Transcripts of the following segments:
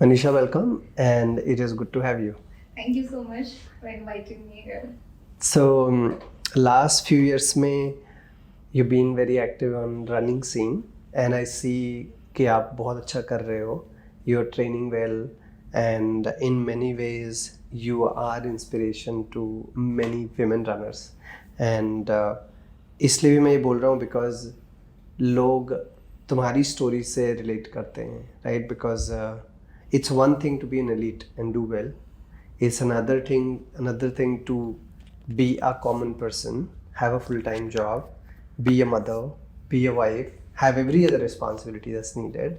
Manisha, welcome, and it is good to have you. Thank you so much for inviting me here. So, last few years में you've been very active on running scene, and I see कि आप बहुत अच्छा कर रहे हो. You're training well, and in many ways you are inspiration to many women runners. And इसलिए भी मैं ये बोल रहा हूँ because लोग तुम्हारी स्टोरी से रिलेट करते हैं, right? Because it's one thing to be an elite and do well. It's another thing to be a common person, have a full-time job, be a mother, be a wife, have every other responsibility that's needed,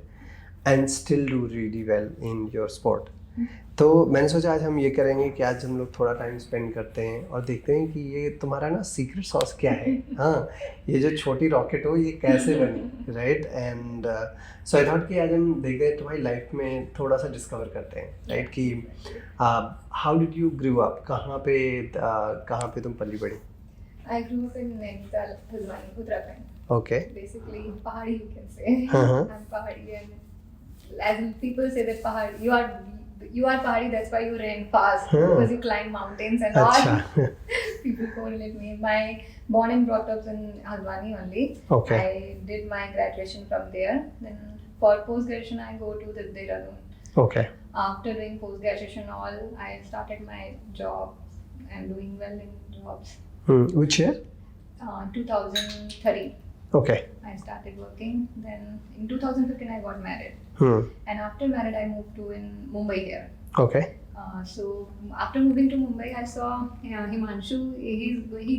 and still do really well in your sport. तो मैंने सोचा आज हम ये करेंगे कि आज हम लोग थोड़ा टाइम स्पेंड करते हैं और देखते हैं कि ये तुम्हारा ना सीक्रेट सॉस क्या है. हाँ, ये जो छोटी रॉकेट हो ये कैसे बनी, right? And so I thought कि आज हम देखते हैं तुम्हारी लाइफ में थोड़ा सा डिस्कवर करते हैं, राइट? कि how did you grow up, कहाँ पे तुम पली बड़ी? I grew up in Nainital, Haldwani, Uttarakhand. Okay. Basically, Pahadi you can say. Uh-huh. I'm Pahadi, and as people say that Pahadi, you are Pahadi. That's why you ran fast because you climb mountains and all. अच्छा. People correlate me. My born and brought up in Haldwani only. Okay. I did my graduation from there. Then for post graduation, I go to the Dehradun. Okay. After doing post graduation, all I started my job and doing well in jobs. Which year? 2013. Okay. I started working. Then in 2015 I got married. And after married I moved to in Mumbai here. Okay. So after moving to Mumbai I saw Himanshu. He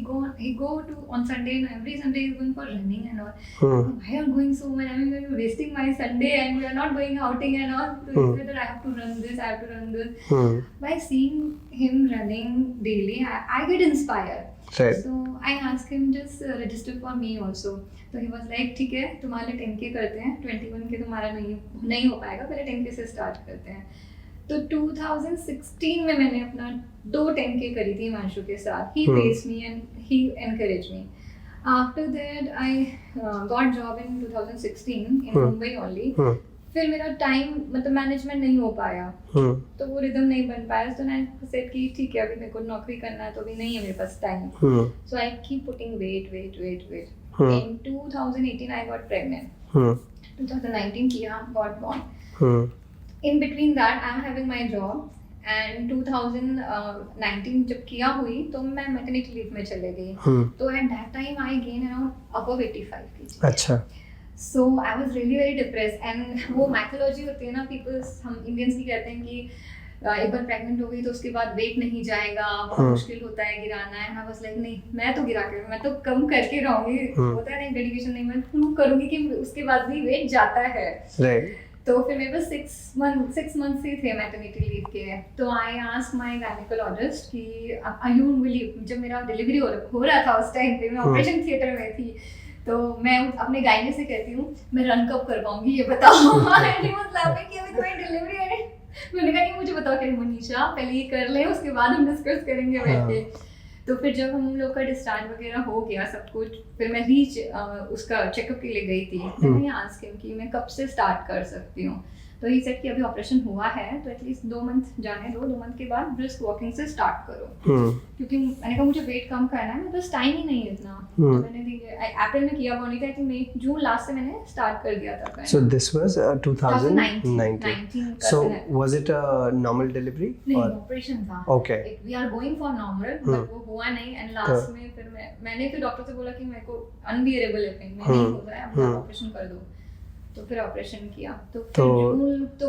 go to on Sunday, and every Sunday he's going for running and all. Why are you going so much? I mean, you're wasting my Sunday and we are not going outing and all. So he said that I have to run this, I have to run this. By seeing him running daily, I get inspired. Right. So I asked him just register for me also. So he was like ठीक है तुम्हारे 10K करते हैं, 21 के तुम्हारा नहीं हो पाएगा, पहले 10K से स्टार्ट करते हैं. तो 2016 में मैंने अपना 2 10K करी थी हिमांशु के साथ. He paced me and he encouraged me. After that I got job in 2016 in Mumbai only. फिर मेरा टाइम मतलब मैनेजमेंट नहीं हो पाया, तो वो रिदम नहीं बन पाया. तो मैंने सेड कि ठीक है अभी मेरे को नौकरी करना है तो अभी नहीं है मेरे पास time. So I keep putting weight. In 2018 I got pregnant. 2019 किया, got born. In between that I am having my job. And 2019 जब किया हुई तो मैं मैटरनिटी लीव में चले गई. तो at that time I gained around above 85 kg. अच्छा. So I was really very depressed. And वो mythology होती है ना, people हम Indians भी कहते हैं कि एक बार प्रेग्नेंट हो गई तो उसके बाद वेट नहीं जाएगा, बहुत मुश्किल होता है गिराना है. I was like नहीं, मैं तो गिरा के मैं तो कम करके रहूंगी. होता है ना डेडिकेशन, नहीं मैं प्रूव करूंगी कि उसके बाद भी वेट जाता है. Right. तो फिर मेरे पास 6 months ही थे मैटरनिटी लीव के. तो आई आस्क माय गायनेकोलॉजिस्ट कि यू बिलीव, जब मेरा डिलीवरी हो रहा था उस टाइम पे मैं ऑपरेशन थिएटर में थी, तो मैं अपने गायने से कहती हूँ मैं रन कब कर पाऊंगी ये बताओ. एंड ही वाज लाफिंग कि अभी तुम्हारी डिलीवरी है. मैंने कहा कि मुझे बताओ कि मनीषा पहले ये कर ले, उसके बाद हम डिस्कस करेंगे बैठ के. तो फिर जब हम लोग का डिस्चार्ज वगैरह हो गया सब कुछ, फिर मैं उसका चेकअप के लिए गई थी. मैंने आस्क हिम कि मैं कब से स्टार्ट कर सकती हूँ. तो ही सेड कि अभी ऑपरेशन हुआ है तो एटलीस्ट 2 मंथ जाने दो, 2 मंथ के बाद ब्रिस्क वॉकिंग से स्टार्ट करो. क्योंकि मैंने कहा मुझे वेट कम करना है, मेरे पास टाइम ही नहीं है इतना. तो मैंने अप्रैल में किया हुआ नहीं था, मई जून लास्ट से मैंने स्टार्ट कर दिया था. So this was 2019. So was it a normal delivery? नहीं, ऑपरेशन था. Okay. We are going for normal, but वो हुआ नहीं. एंड लास्ट में फिर मैंने फिर डॉक्टर से बोला कि मेरे को अनबियरेबल है पेन, मैं नहीं हो रहा है, आप ऑपरेशन कर दो. तो फिर ऑपरेशन किया. तो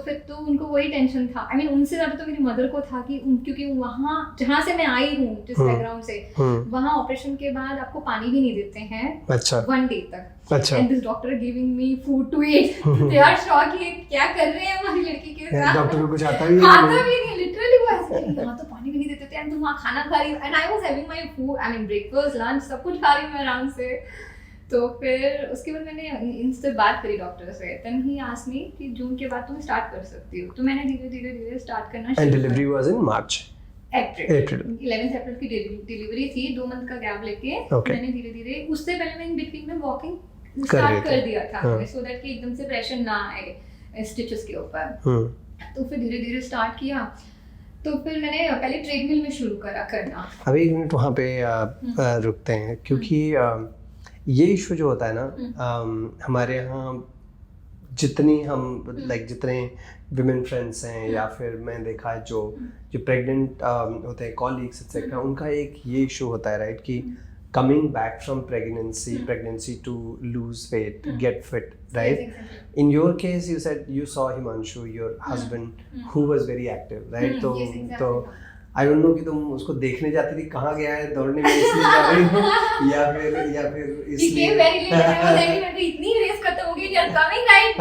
फिर तो उनको वही टेंशन था. आई मीन उनसे ज्यादा तो मेरी मदर को था कि क्योंकि वहाँ जहाँ से मैं आई हूँ जिस बैकग्राउंड से, वहाँ ऑपरेशन के बाद आपको पानी भी नहीं देते हैं. अच्छा. 1 day तक. अच्छा. And this doctor giving me food to eat. They are shock कि क्या कर रहे हैं हमारी लड़की के साथ. डॉक्टर को कुछ आता भी नहीं. लिटरली वो ऐसे यहाँ तो पानी भी नहीं देते थे एंड तुम वहाँ खाना खा रही हो. And I was having my food, I mean breakfast lunch सब कुछ खा रही हूँ आराम से. तो फिर उसके बाद मैंने इनसे बात करी डॉक्टर से. देन ही आस्क्ड मी कि जून के बाद तुम स्टार्ट कर सकती हो. तो मैंने धीरे-धीरे स्टार्ट करना शुरू. एंड डिलीवरी वाज इन मार्च. अप्रैल 11 अप्रैल की डिलीवरी थी. 2 मंथ का गैप लेके मैंने धीरे-धीरे, उससे पहले मैं इन बिटवीन में वॉकिंग स्टार्ट कर दिया था, सो दैट कि एकदम से प्रेशर ना आए स्टिचेस के ऊपर. तो फिर धीरे धीरे स्टार्ट किया। तो फिर मैंने पहले ट्रेडमिल में शुरू करा करना। अब एक मिनट वहाँ पे रुकते हैं, क्योंकि ये इशू जो होता है ना, हमारे यहाँ जितनी हम जितने विमेन फ्रेंड्स हैं या फिर मैं देखा है जो प्रेग्नेंट होते हैं कॉलीग्स एक्सेट्रा, उनका एक ये इशू होता है राइट कि coming back from pregnancy to lose weight, get fit, right? Exactly. In your case, you said you saw Himanshu, your husband, who was very active, right? तो Yes, exactly. तो I don't know कि तुम उसको देखने जाती थी कहाँ गया है दौड़ने में इसलिए जा रही हो या फिर इसलिए very late and I was like अभी इतनी रेस खत्म हो गई, you are coming right?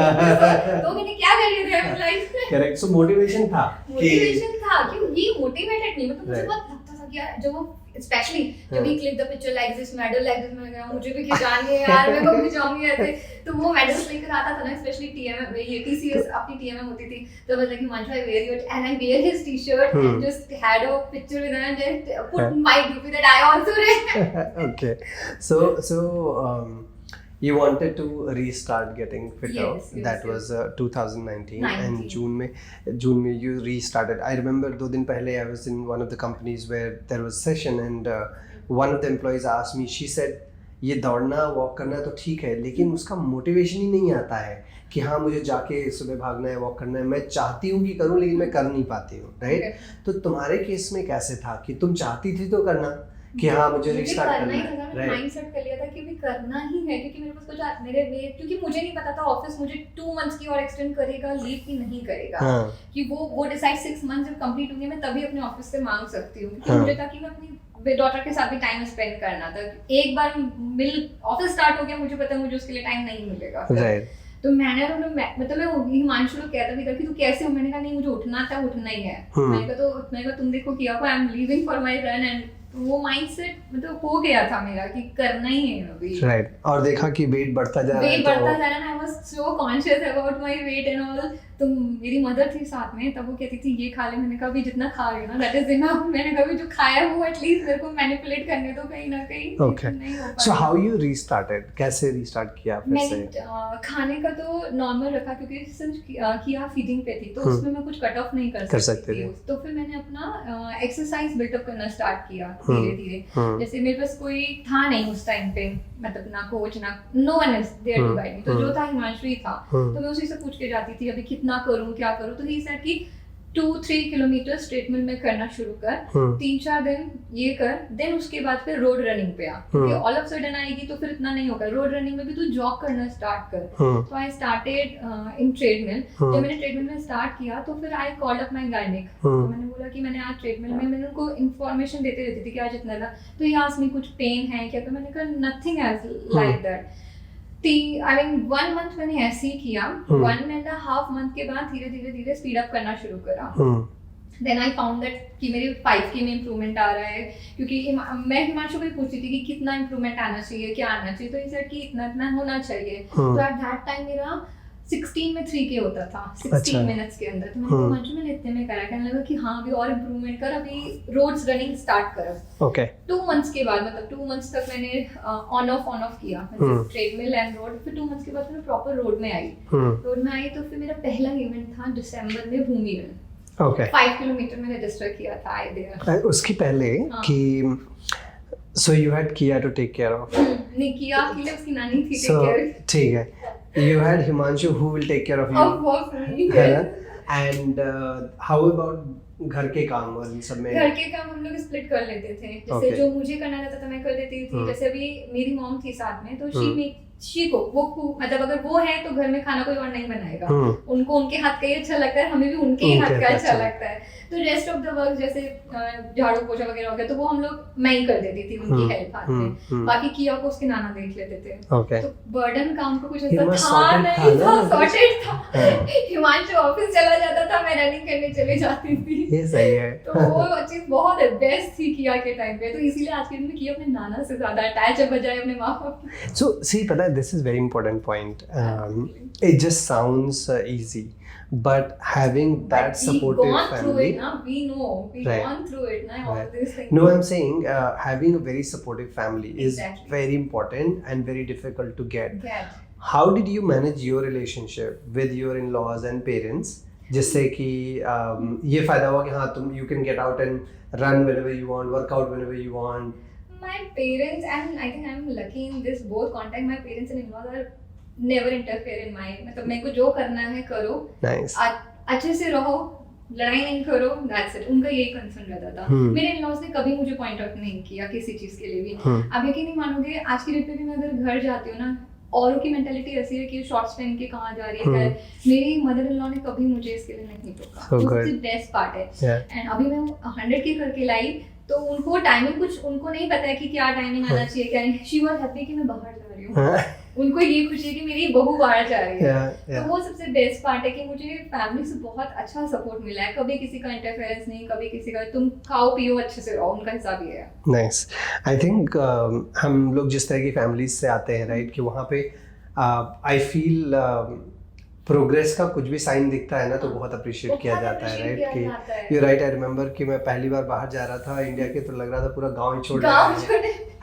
तो मैंने क्या कर रही थी अपनी लाइफ में? Correct. So motivation था कि ये मोटिवेटेड नहीं, मतलब मुझे Right. बहुत लगता था कि यार जब वो स्पेशली जब भी click the picture like this medal मैंने कहा मुझे भी खिंचानी है यार, मैं को खिंचाऊंगी ऐसे। तो वो मेडल्स लेकर आता था ना, स्पेशली टीएमएम, ये टीसीएस अपनी टीएमएम होती थी, तो मतलब कि Manshu I wear it and I wear his T-shirt and just had a picture with and just put my DP that I also read. Okay. So you wanted to restart getting fitter. Yes, That yes. was 2019 and June में you restarted. I remember 2 दिन पहले I was in one of the companies where there was session and one of the employees asked me, she said ये दौड़ना walk करना तो ठीक है लेकिन उसका मोटिवेशन ही नहीं आता है कि हाँ मुझे जाके सुबह भागना है वॉक करना है, मैं चाहती हूँ कि करूँ लेकिन मैं कर नहीं पाती हूँ, राइट? तो तुम्हारे केस में कैसे था कि तुम चाहती थी तो करना कि हाँ मुझे रिस्टार्ट करना है, मैंने माइंड सेट कर लिया था कि भी करना ही है, क्योंकि मेरे पास कुछ मेरे वेट, क्योंकि मुझे नहीं पता था ऑफिस मुझे 2 मंथ्स की और एक्सटेंड करेगा लीव की नहीं करेगा। हाँ. कि वो डिसाइड 6 मंथ्स जब कंप्लीट होंगे मैं तभी अपने ऑफिस से मांग सकती हूँ, क्योंकि हाँ. मुझे था कि मैं अपनी डॉटर के साथ भी टाइम स्पेंड करना था। एक बार ऑफिस स्टार्ट हो गया मुझे पता है मुझे उसके लिए टाइम नहीं मिलेगा। राइट. तो मैंने मतलब मैं हिमांशु को कहता भी था कि तू कैसे हो, मैंने कहा नहीं मुझे उठना ही है। मैंने कहा तुम देखो किया I am leaving for my run and वो माइंडसेट मतलब हो गया था मेरा कि करना ही है अभी। राइट. और देखा कि वेट बढ़ता जा रहा है, I was so conscious about my weight and all. तो मेरी मदर थी साथ में, तब वो कहती थी ये खा ले, मैंने कहा भी जितना खा रही हो ना दैट इज इनफ, मैंने कहा भी जो खाया वो एटलीस्ट मेरे को मैनिपुलेट करने दो कहीं ना कहीं। Okay. So how you restarted, कैसे रीस्टार्ट किया फिर से? मैंने खाने का तो नॉर्मल रखा क्योंकि सिंस किया फीडिंग पे थी तो उसमें मैं कुछ कट ऑफ नहीं कर सकती थी। तो फिर मैंने अपना एक्सरसाइज बिल्डअप करना स्टार्ट किया धीरे धीरे। जैसे मेरे पास कोई था नहीं उस टाइम पे, मतलब ना कोच ना no one is there to guide me, तो जो था हिमांशु ही था। तो मैं उसी से पूछ के जाती थी अभी कितना करूं क्या करूं। तो ही सेड कि 2-3 किलोमीटर ट्रेडमिल में करना शुरू कर, 3-4 दिन ये कर, देन उसके बाद फिर रोड रनिंग पे आ, क्योंकि ऑल ऑफ सडन आएगी तो फिर इतना नहीं होगा। रोड रनिंग में भी तू जॉग करना स्टार्ट कर। तो आई स्टार्टेड इन ट्रेडमिल। जब मैंने ट्रेडमिल में स्टार्ट किया तो फिर I called up my gynaec. तो मैंने बोला कि मैंने आज ट्रेडमिल में, मैंने उनको इन्फॉर्मेशन देते रहती थी कि आज इतना था, तो ये आस्क्ड मी कुछ पेन है क्या, तो मैंने कहा nothing as like that. I mean 1 month मैंने ऐसे ही किया। 1.5 month के बाद धीरे धीरे स्पीड अप करना शुरू करा। Then I found that कि मेरे 5K में इम्प्रूवमेंट आ रहा है, क्योंकि मैं हिमांशु को भी पूछती थी कि कितना इम्प्रूवमेंट आना चाहिए, क्या आना चाहिए, तो ये कि इतना होना चाहिए। तो एट दैट टाइम मेरा 16 में 3K होता था 16 मिनट्स के अंदर। तो मैंने हिमांशु मैंने इतने में करा, कहने लगा कि हाँ अभी और इम्प्रूवमेंट कर, अभी रोड्स रनिंग स्टार्ट कर। ओके. 2 मंथ्स के बाद, मतलब 2 मंथ्स तक मैंने ऑन ऑफ किया, ट्रेडमिल एंड रोड। फिर 2 मंथ्स के बाद मैं प्रॉपर रोड में आई। रोड में आई तो फिर मेरा पहला इवेंट था दिसंबर में भूमि में। ओके. 5 किलोमीटर में रजिस्टर किया था आई देयर। उसकी पहले कि सो यू हैड किया टू टेक केयर ऑफ, नहीं किया के लिए उसकी नानी थी टेक केयर। ठीक है. You had Himanshu who will take care of you. Of course, है ना? And how about घर के काम और इन सब में? घर के काम हम लोग स्प्लिट कर लेते थे। जैसे जो मुझे करना रहता था मैं कर देती थी। जैसे अभी मेरी मॉम थी साथ में, तो शी को वो मतलब अगर वो है तो घर में खाना कोई और नहीं बनाएगा। उनको उनके हाथ का ही अच्छा लगता है, हमें भी उनके ही हाथ का अच्छा लगता है। तो रेस्ट ऑफ द वर्क जैसे झाड़ू पोछा वगैरह हो गया तो वो हम लोग मैं ही कर देती थी उनकी हेल्प हाथ में। बाकी किया को उसके नाना देख लेते थे। तो बर्डन काम का कुछ ऐसा था नहीं, था सॉर्टेड था। हिमांशु ऑफिस चला जाता था, मैं रनिंग करने चले जाती थी। ये सही है। तो वो चीज बहुत बेस्ट थी किया के टाइम पे। तो इसीलिए आज के दिन में किया अपने नाना से ज्यादा अटैच है बजाय अपने माँ बाप की। So see, पता है this is very important point. It just sounds easy, but having that supportive gone family. Through it, na? We know we Right. gone through it, na? All Right. these things. No, I'm saying having a very supportive family is Exactly. very important and very difficult to get. Get. How did you manage your relationship with your in-laws and parents जिससे कि ये फायदा हुआ कि हाँ तुम you can get out and run whenever you want, workout whenever you want? My parents, and I think I'm lucky in this both contact. My parents and in-laws are never interfere in my, मतलब मेरे को जो करना है करो, nice, अच्छे से रहो, लड़ाई नहीं करो, दैट्स इट. उनका यही कंसर्न रहता था. मेरे इन-लॉज ने कभी मुझे पॉइंट आउट नहीं किया किसी चीज के लिए भी. अब यकीन नहीं मानोगे, आज की डेट पे भी मैं अगर घर जाती हूँ ना, औरों की मेंटालिटी ऐसी है कि शॉर्ट्स पहन के कहाँ जा रही है. मेरी मदर इन लॉ ने कभी मुझे इसके लिए नहीं टोका. सबसे बेस्ट पार्ट है. एंड अभी मैं 100 के करके लाई, तो उनको टाइमिंग कुछ उनको नहीं पता है कि क्या टाइमिंग आना चाहिए क्या नहीं. शी वाज हैप्पी कि मैं बाहर जा रही हूँ. उनको ये खुशी है कि मेरी बहू बाहर जा रही है. तो वो सबसे बेस्ट पार्ट है कि मुझे फैमिली से बहुत अच्छा सपोर्ट मिला है. कभी किसी का इंटरफेरेंस नहीं, कभी किसी का तुम खाओ पियो अच्छे से रहो, उनका हिसाब ये है. नाइस. आई थिंक हम लोग जिस तरह की फैमिलीज से आते हैं, राइट, कि वहाँ पे आई फील प्रोग्रेस का कुछ भी साइन दिखता है ना तो बहुत अप्रिशिएट किया जाता है, राइट. कि यू राइट. आई रिमेम्बर कि मैं पहली बार बाहर जा रहा था इंडिया के, तो लग रहा था पूरा गांव ही छोड़ रहा है.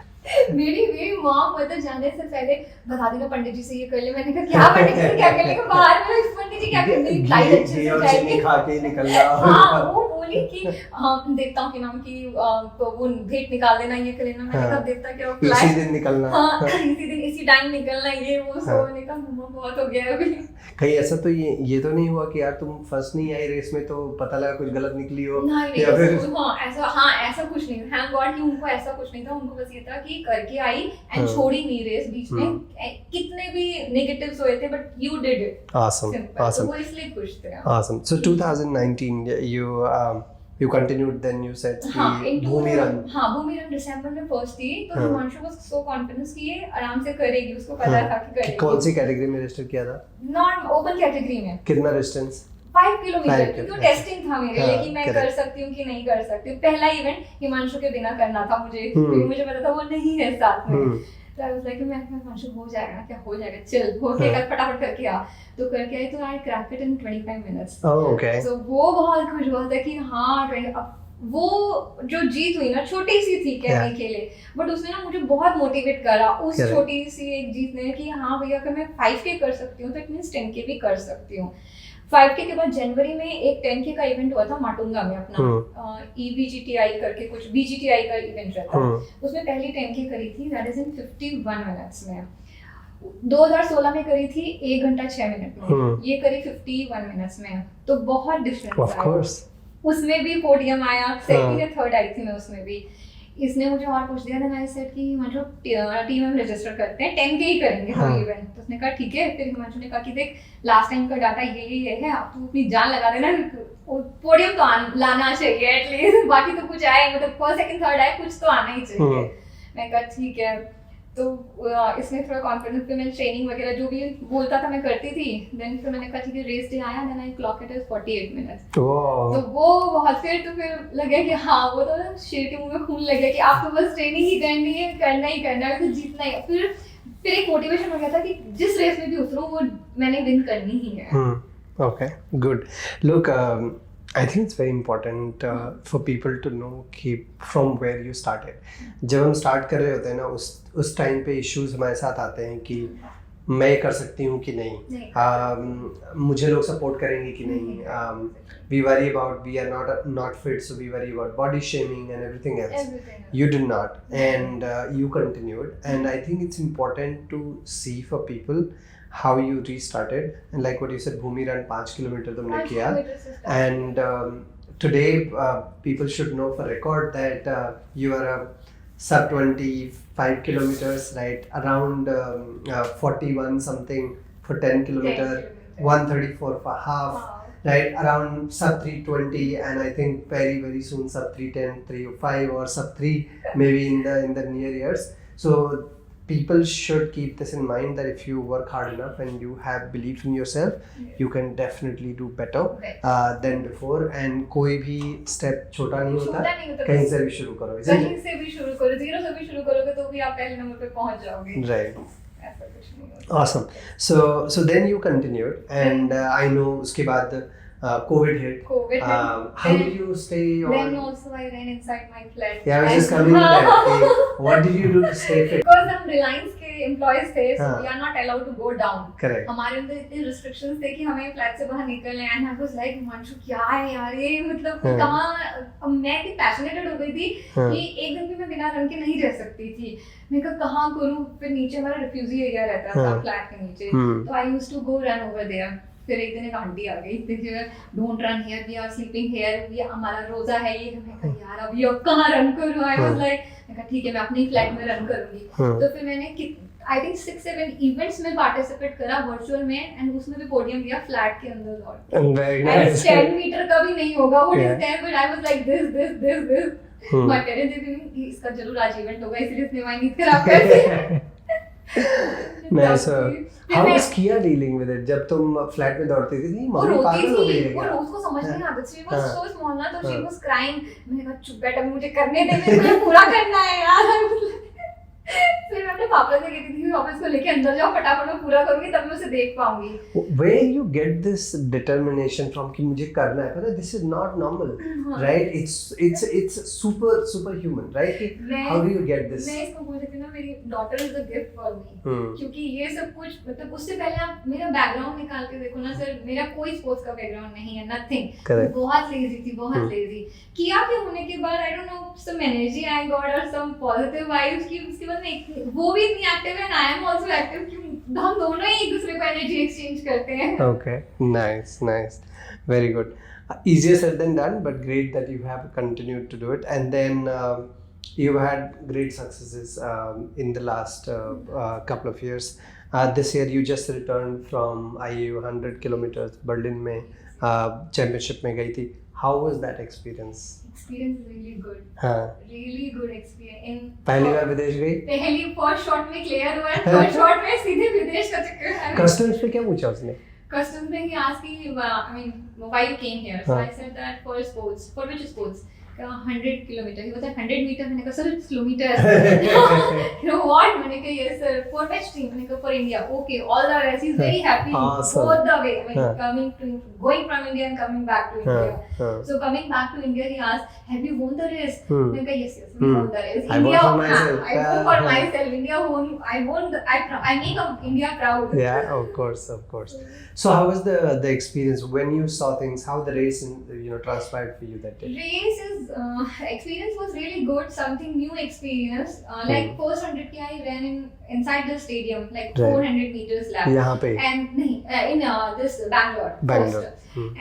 मेरी मॉम मतलब जाने से पहले बता देना पंडित जी से ये कर ले. मैंने कहा क्या पंडित जी से क्या कर लेगा, बाहर में पंडित जी क्या कर लेंगे, फ्लाइट अच्छे से जाएगी, खा के निकलना. हाँ, वो बोली कि हम देवताओं के नाम की वो भेंट निकाल देना, ये कर लेना. मैंने कहा देवता क्या, फ्लाइट इसी दिन निकलना. हाँ, इसी दिन इसी टाइम निकलना, ये वो. सो मैंने कहा मम्मा बहुत हो गया अभी. कहीं ऐसा तो ये तो नहीं हुआ कि यार तुम फर्स्ट नहीं आई रेस में तो पता लगा कुछ गलत निकली हो? नहीं, ऐसा कुछ नहीं. थैंक गॉड कि उनको ऐसा कुछ नहीं था. उनको बस ये था कि करके आई एंड छोड़ी नहीं रेस बीच में. कितने भी नेगेटिव्स हुए थे but you did it. Awesome, awesome. वो इसलिए खुश थे. Awesome. So 2019 you continued, then you said कि भूमि रन. हाँ, भूमि रन दिसंबर में फर्स्ट थी. तो हिमांशु वाज सो कॉन्फिडेंस कि ये आराम से करेगी, उसको पता था कि करेगी. कौन सी कैटेगरी में रजिस्टर किया था? नॉन ओपन कैटेगरी में. कितना डिस्टेंस? 5 किलोमीटर. क्योंकि टेस्टिंग था मेरे लिए कि मैं कर सकती हूँ कि नहीं कर सकती हूँ. पहला इवेंट हिमांशु के बिना करना था मुझे, क्योंकि मुझे पता था वो नहीं है साथ में. तो आई वाज लाइक मैं हिमांशु हो जाएगा ना, क्या हो जाएगा, चल हो के कर, फटाफट करके आ. तो करके आई, तो I crack it in 25 minutes. Okay. So वो बहुत खुश हुआ था कि हाँ वो जो जीत हुई ना, छोटी सी थी कहने के लिए, बट उसने ना मुझे बहुत मोटिवेट करा उस छोटी सी एक जीत ने कि हाँ भैया अगर मैं 5K कर सकती हूँ तो इट मींस 10K भी कर सकती हूँ. 5K के बाद जनवरी में एक 10K का इवेंट हुआ था माटुंगा में अपना. EBGTI करके कुछ BGTI का इवेंट रहता है. उसमें पहली 10K करी थी, दैट इज इन 51 मिनट्स में. 2016 में करी थी 1 घंटा 6 मिनट में. ये करी 51 मिनट्स में. तो बहुत डिफरेंस आया. उसमें भी पोडियम आया, सेकंड या थर्ड आई थी मैं उसमें भी. इसने मुझे और पूछ दिया, देन आई सेड कि हिमांशु टीम में रजिस्टर करते हैं, 10K ही करेंगे हम इवेंट. तो उसने कहा ठीक है. फिर हिमांशु ने कहा कि देख लास्ट टाइम का डाटा ये है, अब तू अपनी जान लगा देना, पोडियम तो लाना चाहिए एटलीस्ट. बाकी तो कुछ आए, मतलब फर्स्ट सेकंड थर्ड आए, कुछ तो आना ही चाहिए. मैं कहा ठीक है. तो इसमें थोड़ा कॉन्फिडेंस पे मैं ट्रेनिंग वगैरह जो भी बोलता था मैं करती थी. देन फिर मैंने कहा ठीक है रेस डे आया, then I clock it is 48 minutes. तो वो बहुत फिर लगा कि हाँ वो तो शेर के मुंह में खून लग गया कि आप तो बस ट्रेनिंग ही करनी है, करना ही करना है, तो जीतना ही. फिर एक मोटिवेशन हो गया था कि जिस रेस में भी उतरूं वो मैंने विन करनी ही है. Okay, good. Look, I think it's very important for people to know कि from where you started. जब हम स्टार्ट कर रहे होते हैं ना उस टाइम पे इश्यूज हमारे साथ आते हैं कि मैं कर सकती हूँ कि नहीं, मुझे लोग सपोर्ट करेंगे कि नहीं. We worry about we are not fit, so we worry about body shaming and everything else. You did not, and you continued, and I think it's important to see for people how you restarted, and like what you said, Bhumi Run 5 kilometer तुमने किया, and today people should know for record that you are a sub 25 kilometers, right, around 41 something for 10 kilometer, 134 for half, right, around sub 320, and I think very very soon sub 310, 305 or sub 3 maybe in the near years. So people should keep this in mind that if you work hard enough and you have belief in yourself, you can definitely do better than before. And कोई भी step छोटा नहीं होता, कहीं से भी शुरू करो, कहीं से भी शुरू करो, जीरो से भी शुरू करोगे तो भी आप पहले नंबर पे पहुंच जाओगे. Right. Awesome. So then you continued, and I know उसके बाद COVID hit. How did you stay on? Then also I ran inside my flat. Yeah, I was just coming to that. What did you do to stay fit? Because हम Reliance के के employees थे, so हाँ. we are not allowed to go down. Correct. हमारे अंदर इतने restrictions थे कि हमें फ्लैट से बाहर निकलना है, and I was like Himanshu क्या है यार ये, मतलब हाँ. कहाँ, मैं इतनी पैशनेटेड हो गई थी हाँ. कि एक दिन भी मैं बिना रन के नहीं रह सकती थी। मैं कहा कहाँ करूँ, फिर नीचे हमारा रिफ्यूजी एरिया रहता था हाँ. फ्लैट के नीचे, हम्म. तो I used to go run over there. फिर एक दिन एक आंटी आ गई, don't run here, we are sleeping here, ये हमारा रोजा है ये। मैं कहा यार अभी अब कहाँ रन करूँ, आई वाज लाइक, मैं कहा ठीक है मैं अपने ही फ्लैट में रन करूंगी। तो फिर मैंने आई थिंक 6-7 इवेंट्स में पार्टिसिपेट करा वर्चुअल में, एंड उसमें भी पोडियम लिया फ्लैट के अंदर दौड़। Very nice. 10 मीटर का भी नहीं होगा, what Yeah. Is 10, but I was like this my parents थे इसका जरूर आज इवेंट होगा, इसलिए इसने माय नींद खराब कर दी। Nice. How was Kia dealing with it? जब तुम फ्लैट में दौड़ती थी, नहीं वो मम्मी रोती पागल हो गई है थी, वो क्या? रोज को समझ नहीं आता, शी वाज हाँ. सो स्मॉल ना, तो शी हाँ. Was crying. मैंने कहा चुप बेटा मुझे करने दे, मुझे पूरा करना है यार। फिर मैं अपने पापा से कहती थी ऑफिस को लेके अंदर जाओ फटाफट, मैं पूरा करूंगी तब मैं उसे देख पाऊंगी। Where you get this determination from कि मुझे करना है, पता है this is not normal, right? It's super human, right? How do you get this? मैं इसको बोल सकती हूँ ना, मेरी daughter is a gift for me, क्योंकि ये सब कुछ मतलब उससे पहले आप मेरा बैकग्राउंड निकाल के देखो ना सर, मेरा कोई स्पोर्ट्स का बैकग्राउंड नहीं है, नथिंग। Correct. बहुत लेजी थी, बहुत लेजी। किया के होने के बाद I don't know some energy I got और सम पॉजिटिव वाइब्स की, उसके बाद मैं वो भी इतनी एक्टिव है, आई एम आल्सो एक्टिव, कि हम दोनों ही एक दूसरे को एनर्जी एक्सचेंज करते हैं। Okay, nice, very good. Easier said than done, but great that you have continued to do it, and then you had great successes in the last couple of years. This year you just returned from IAU 100 kilometers Berlin में championship में गई थी. How was that experience? Experience is really good. हाँ. Really good experience. पहली बार विदेश गई? पहली first shot में क्लियर हुआ, थर्ड शॉट में सीधे विदेश का चक्कर है। कस्टम्स पे क्या पूछा उसने? Customs में he asked me, I mean, why you came here? So I said that for sports. For which sports? 100 kilometer. He was like 100 meter. मैंने कहा sir it's kilometers. You know what? मैंने कहा yes sir. For which team? मैंने कहा for India. Okay, all the rest. He's very happy. Awesome. Both the way. I mean, going from India and coming back to India. So coming back to India, he asked, have you won the race? मैंने कहा yes, we won the race. I won for myself. I won for myself. India won. I won. I make India proud. Yeah, of course. So how was the experience when you saw things? How the race transpired for you that day? Race is experience was really good. Something new experience. Like first 100k I ran inside the stadium, like 400 meters lap. यहाँ पे? And नहीं, in this Bangalore. Bangalore.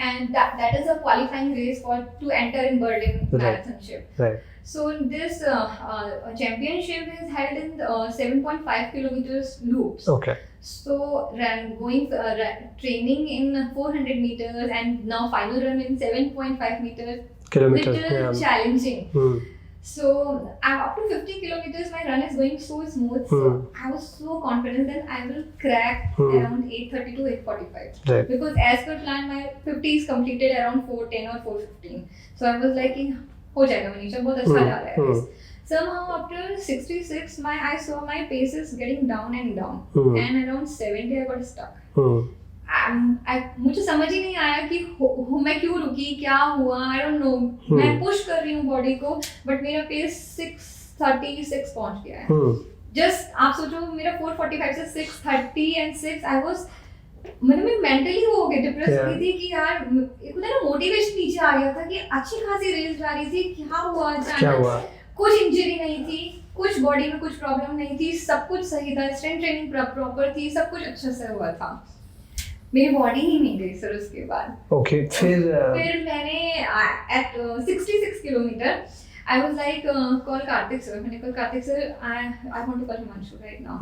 And that is a qualifying race to enter in Berlin marathonship. Right. So this championship is held in 7.5 kilometers loops. Okay. So training in 400 meters and now final run in 7.5 kilometers. Little challenging. So up to 50 kilometers my run is going so smooth. So I was so confident that I will crack around 8:30 to 8:45. Right. Because as per plan my 50 is completed around 4:10 or 4:15. So I was like हो जाएगा मनीषा, बहुत अच्छा जा रहा है. Somehow after 66 I saw my pace is getting down and and around 70 I got stuck. मुझे समझ ही नहीं आया कि मैं क्यों रुकी, क्या हुआ, आई डोंट नो. मैं पुश कर रही हूँ बॉडी को बट मेरा पेस 6:36 पहुंच गया है. जस्ट आप सोचो मेरा 4:45 से 6:30 and 6 आई वाज, मतलब मैं मेंटली हो गई, डिप्रेस हुई थी कि यार एक होता है ना मोटिवेशन नीचे आ गया था कि अच्छी खासी रेस जा रही थी, क्या हुआ. कुछ इंजरी नहीं थी, कुछ बॉडी में कुछ प्रॉब्लम नहीं थी, सब कुछ सही था, स्ट्रेंथ ट्रेनिंग प्रॉपर थी, सब कुछ अच्छे से हुआ था. मेरी बॉडी ही नहीं गई सर उसके बाद. ओके. फिर मैंने at 66 kilometre I was like call Karthik sir. मैंने कहा Karthik sir I want to call Himanshu right now.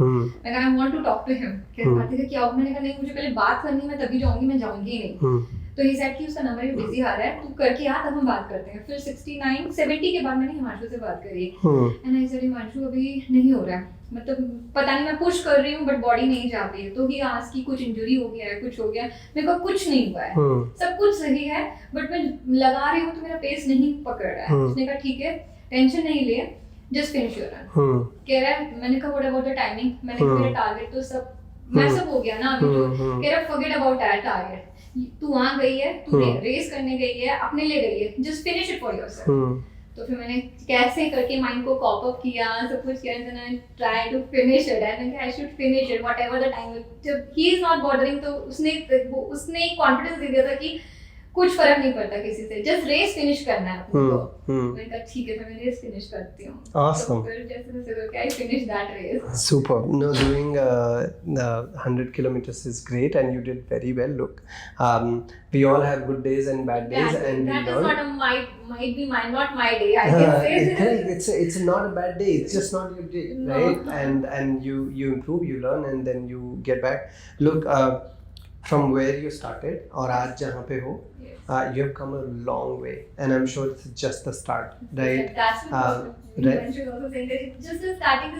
Like I want to talk to him. Karthik क्या हुआ? मैंने कहा नहीं मुझे पहले बात करनी है, मैं तभी जाऊंगी, मैं जाऊंगी ही नहीं. तो he said कि उसका नंबर भी बिजी आ रहा है, तू करके आ तब हम बात करते हैं. फिर 69-70 के बाद मैंने हिमांशु से बात करी. And I said हिमांशु अभी नहीं हो रहा है, मतलब पता नहीं मैं पुश कर रही हूँ बट बॉडी नहीं जा रही है. तो ही आस्क कि कुछ इंजरी हो गया है, कुछ हो गया. मेरे को कुछ नहीं हुआ है, सब कुछ सही है बट मैं लगा रही हूँ तो मेरा पेस नहीं पकड़ रहा है. उसने कहा ठीक है टेंशन नहीं ले, जस्ट फिनिश योर रन. कह रहा है, मैंने कहा व्हाट अबाउट द टाइमिंग. मैंने कहा मेरा टारगेट तो सब मैसअप हो गया ना अभी. तो कह रहा फॉरगेट अबाउट दैट टारगेट. तू वहां गई है, तू रेस करने गई है, अपने लिए गई है, just finish it for yourself. तो फिर मैंने कैसे करके माइंड को कॉप अप किया, सब कुछ किया, then I try to finish it, I should finish it whatever the time. जब ही इज नॉट बॉदरिंग तो उसने कॉन्फिडेंस दे दिया था कि कुछ फर्क नहीं पड़ता किसी से, जस्ट रेस फिनिश करना है अपने को। मैंने कहा ठीक है, मैं रेस फिनिश करती हूँ। Awesome. तो फिर जैसे जैसे करके I finish that race. Super. No, doing 100 kilometers is great, and you did very well. Look, we all have good days and bad days, and that we is learn. not a might be mine, not my day. I can say It's not a bad day. It's just not your day, No. right? And you improve, you learn, and then you get back. Look, from where you started और आज जहाँ पे हो, you have come a long way, and I'm sure it's just the start, right? That's what right. you also saying that it's just the starting.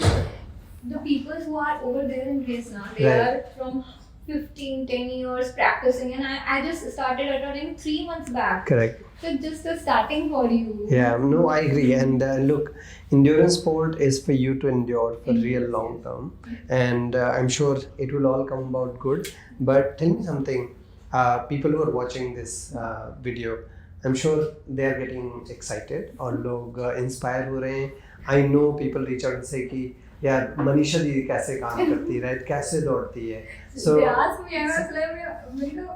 The people who are over there in race now, they Right. are from 10 years practicing, and I just started attending 3 months back. Correct. So just the starting for you. Yeah, no, I agree. And look, endurance sport is for you to endure for real long term, and I'm sure it will all come about good. But tell me something, people who are watching this video, I'm sure they are getting excited और लोग inspire हो रहे हैं. I know people reach out and say कि यार मनीषा दीदी कैसे काम करती है, right? कैसे दौड़ती है. So they ask me, I was like,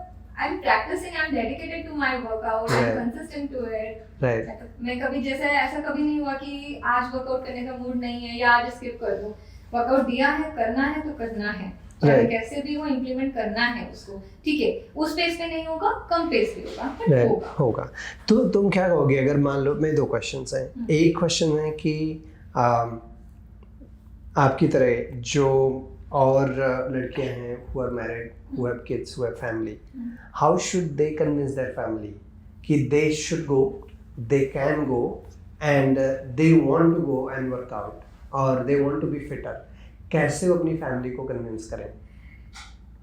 I'm practicing, I'm dedicated to my workout, Right. I'm consistent to it. right. मैं कभी जैसे ऐसा कभी नहीं हुआ कि आज वर्कआउट करने का मूड नहीं है या आज स्किप कर दूं। वर्कआउट दिया है, करना है तो करना है, चाहे Right. कैसे भी वो इम्प्लीमेंट करना है उसको। ठीक है, उस पेस पे नहीं होगा, कम पेस पे होगा, पर Right. होगा। होगा। तो तुम क्या कहोगे अगर मान लो, मेरे 2 क्वेश्चंस हैं। एक क्वेश्चन है कि आपकी तरह जो और लड़कियां हैं who are married, who have kids, who have family, how should they convince their family कि they should go, they can go, and they want to go and work out, or they want to be fitter? कैसे वो अपनी family को convince करें?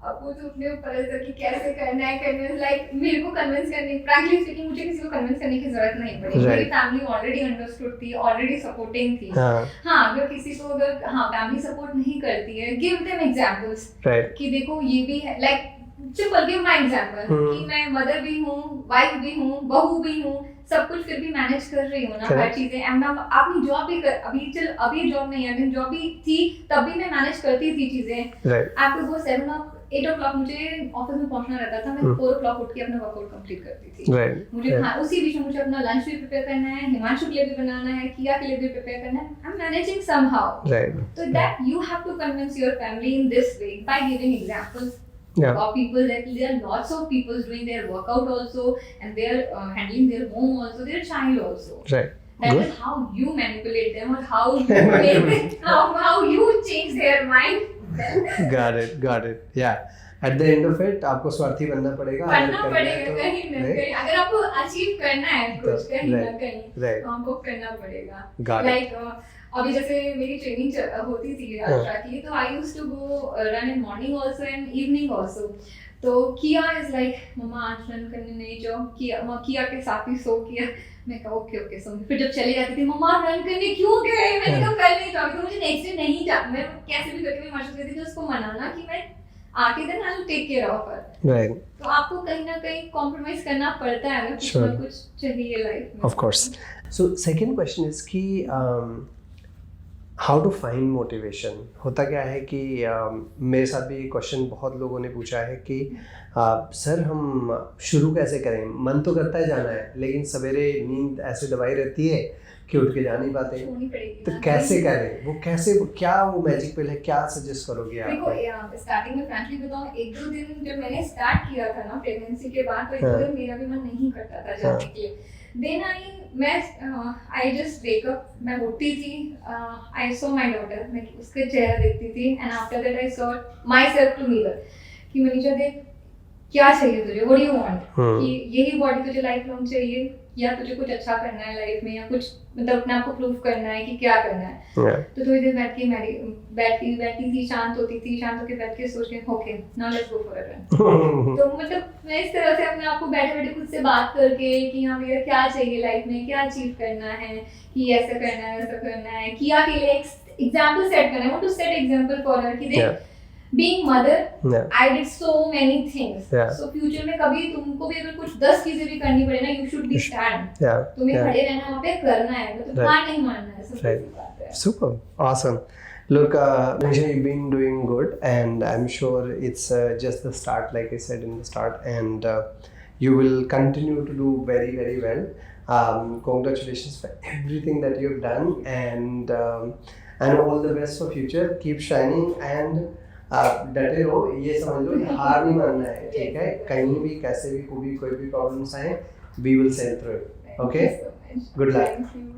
अब वो तो अपने ऊपर है कि कैसे करना है कन्विंस। लाइक मेरे को कन्विंस करने, फ्रैंकली स्पीकिंग, मुझे किसी को कन्विंस करने की जरूरत नहीं पड़ी। Right. मेरी फैमिली ऑलरेडी अंडरस्टूड थी, ऑलरेडी सपोर्टिंग थी। हाँ, हाँ, अगर किसी को फैमिली सपोर्ट नहीं करती है, गिव देम एग्जांपल्स राइट, कि देखो ये भी है। Like simple give my example कि मैं मदर भी हूँ, वाइफ भी हूँ, बहू भी हूँ, सब कुछ फिर भी मैनेज कर रही हूँ ना हर चीजें। एंड मैं अपनी जॉब भी कर, अभी जॉब नहीं है, जॉब भी थी तब भी मैं मैनेज करती थी चीजें। राइट, आपको वो 8 o'clock मुझे ऑफिस में पहुंचना रहता था, मैं 4 o'clock उठ के अपना वर्कआउट कंप्लीट करती थी। राइट, मुझे उसी बीच में मुझे अपना लंच भी प्रिपेयर करना है, हिमांशु के लिए भी बनाना है, किया के लिए भी प्रिपेयर करना है। I am managing somehow. Right, So that you have to convince your family in this way by giving examples yeah, of people that there are lots of people doing their workout also, and they are handling their home also, their child also. right. That Good. is how you manipulate them, or how you make them, how you change their mind. Got it. Yeah. At the end of it, आपको स्वार्थी बनना पड़ेगा। अगर करना करना है पड़ेगा तो, कहीं ना right? कहीं। अगर आपको अचीव करना है कुछ तो, कहीं ना right, कहीं, right. तो आपको करना पड़ेगा। Got it. Like अभी जैसे मेरी ट्रेनिंग होती थी अल्ट्रा की, तो I used to go run in morning also and evening also. तो किया इज लाइक मम्मा आज रन करने नहीं जाओ, किया के साथ ही सो किया। मैं कहा ओके सो। फिर जब चली जाती थी, मम्मा रन करने क्यों गए, मैंने कहा कल नहीं जाऊंगी, तो मुझे नेक्स्ट डे नहीं जा, मैं कैसे भी करके मैं मशहूर करती थी उसको मनाना कि मैं आके then I will take care of her. Right. तो आपको कहीं ना कहीं कॉम्प्रोमाइज करना पड़ता है अगर कुछ ना कुछ चाहिए लाइफ में। Of course. So second question is कि how to find motivation? होता क्या है कि मेरे साथ भी क्वेश्चन बहुत लोगों ने पूछा है कि सर हम शुरू कैसे करें, मन तो करता है जाना है, लेकिन सवेरे नींद ऐसे दबाई रहती है कि उठ के जा नहीं पाते, छोड़नी पड़ेगी तो ना। कैसे करें वो, कैसे क्या वो मैजिक पिल है, क्या सजेस्ट करोगे आप? देखो स्टार्टिंग में फ्रैंकली बताऊं, 1-2 दिन जब मैंने स्टार्ट किया था ना प्रेगनेंसी के बाद, तो 1-2 दिन मेरा भी मन नहीं करता था जाने के लिए। Then I just wake up, मैं उठती थी, आई सॉ माय डॉटर, मैं उसके चेहरा देखती थी, and after that I saw myself to mirror कि मनीषा देख क्या चाहिए तुझे, व्हाट डू यू वांट, कि यही बॉडी तुझे लाइफ लॉन्ग चाहिए या तुझे कुछ अच्छा करना है लाइफ में, या कुछ मतलब अपने आप को प्रूव करना है कि क्या करना है। तो थोड़ी देर बैठती थी, शांत होती थी, शांत होकर बैठ के सोच के okay now let's go for a run. तो मतलब मैं इस तरह से अपने आप को बैठे बैठे खुद से बात करके कि हाँ मेरा क्या चाहिए लाइफ में, क्या अचीव करना है, कि ऐसा करना है, वैसा करना है, किया के लिए एग्जाम्पल सेट करना है, to set example for her कि देख being mother Yeah. I did so many things Yeah. So future में कभी तुमको भी अगर कुछ 10 चीजें भी करनी पड़े ना, you should be stand, Yeah. तुम्हें Yeah. खड़े रहना, वहाँ पे करना है, मतलब Right. हार नहीं मानना है, सब Right. ऐसी बात है. Super, awesome. Look, Nisha, you've been doing good, and I'm sure it's just the start, like I said in the start, and you will continue to do very, very well. Congratulations for everything that you've done, and all the best for future. Keep shining and डटे रहो, ये समझ लो ये हार नहीं मानना है, ठीक है? कहीं भी कैसे भी कोई भी प्रॉब्लम्स आए, we will sail through it. Thank Okay? you so much. Good luck. Thank you.